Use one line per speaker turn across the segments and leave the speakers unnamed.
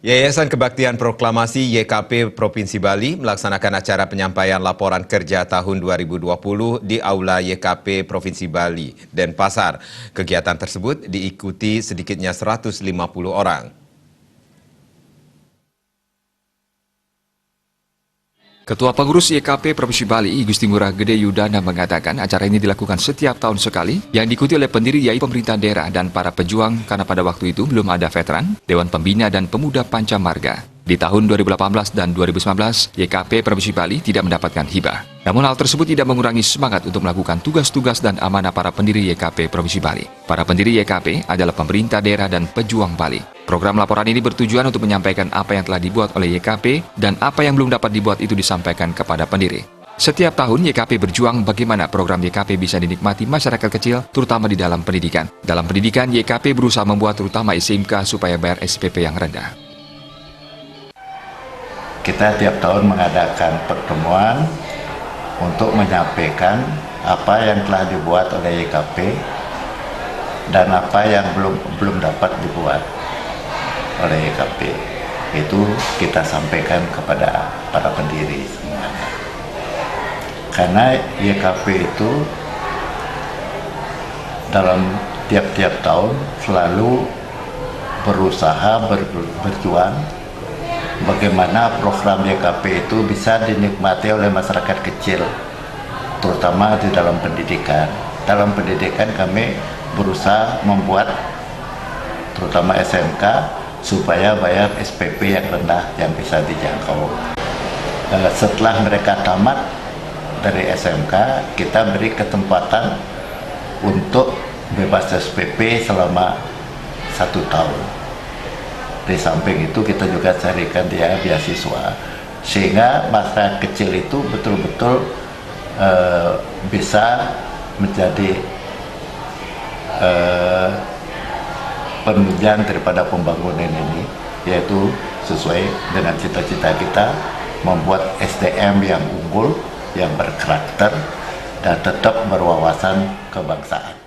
Yayasan Kebaktian Proklamasi YKP Provinsi Bali melaksanakan acara penyampaian laporan kerja tahun 2020 di Aula YKP Provinsi Bali, Denpasar. Kegiatan tersebut diikuti sedikitnya 150 orang.
Ketua Pengurus YKP Provinsi Bali, Gusti Ngurah Gede Yudana mengatakan acara ini dilakukan setiap tahun sekali yang diikuti oleh pendiri yaitu pemerintah daerah dan para pejuang karena pada waktu itu belum ada veteran, Dewan Pembina dan Pemuda Pancamarga. Di tahun 2018 dan 2019, YKP Provinsi Bali tidak mendapatkan hibah. Namun hal tersebut tidak mengurangi semangat untuk melakukan tugas-tugas dan amanah para pendiri YKP Provinsi Bali. Para pendiri YKP adalah pemerintah daerah dan pejuang Bali. Program laporan ini bertujuan untuk menyampaikan apa yang telah dibuat oleh YKP dan apa yang belum dapat dibuat itu disampaikan kepada pendiri. Setiap tahun YKP berjuang bagaimana program YKP bisa dinikmati masyarakat kecil, terutama di dalam pendidikan. Dalam pendidikan, YKP berusaha membuat terutama SMK supaya bayar SPP yang rendah.
Kita tiap tahun mengadakan pertemuan untuk menyampaikan apa yang telah dibuat oleh YKP dan apa yang belum dapat dibuat oleh YKP. Itu kita sampaikan kepada para pendiri semuanya. Karena YKP itu dalam tiap-tiap tahun selalu berusaha berjuang bagaimana program YKP itu bisa dinikmati oleh masyarakat kecil, terutama di dalam pendidikan. Dalam pendidikan kami berusaha membuat, terutama SMK, supaya bayar SPP yang rendah yang bisa dijangkau. Setelah mereka tamat dari SMK, kita beri kesempatan untuk bebas SPP selama 1 tahun. Di samping itu kita juga carikan dia beasiswa, sehingga masyarakat kecil itu betul-betul bisa menjadi penunjang daripada pembangunan ini, yaitu sesuai dengan cita-cita kita membuat SDM yang unggul, yang berkarakter, dan tetap berwawasan kebangsaan.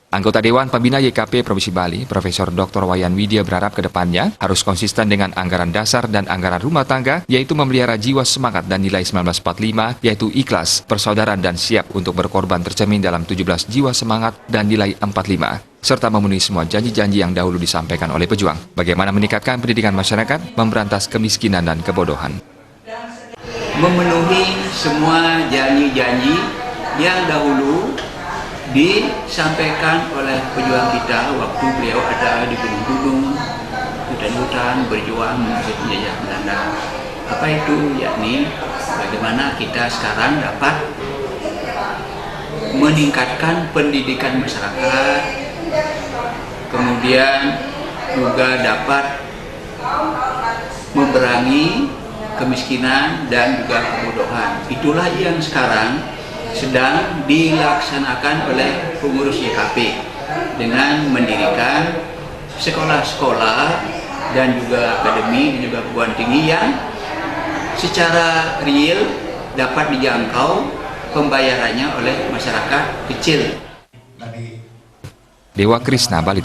Anggota Dewan Pembina YKP Provinsi Bali, Profesor Dr. Wayan Widya berharap ke depannya harus konsisten dengan anggaran dasar dan anggaran rumah tangga, yaitu memelihara jiwa semangat dan nilai 1945, yaitu ikhlas, persaudaraan dan siap untuk berkorban tercermin dalam 17 jiwa semangat dan nilai 45, serta memenuhi semua janji-janji yang dahulu disampaikan oleh pejuang. Bagaimana meningkatkan pendidikan masyarakat, memberantas kemiskinan dan kebodohan.
Memenuhi semua janji-janji yang dahulu disampaikan oleh pejuang kita waktu beliau ada di gunung-gunung, hutan-hutan, berjuang mengusir penjajah Belanda. Apa itu? Yakni bagaimana kita sekarang dapat meningkatkan pendidikan masyarakat, kemudian juga dapat memerangi kemiskinan dan juga kebodohan. Itulah yang sekarang sedang dilaksanakan oleh pengurus YKP dengan mendirikan sekolah-sekolah dan juga akademi dan juga perguruan tinggi yang secara real dapat dijangkau pembayarannya oleh masyarakat kecil.
Dewa Krishna, Bali.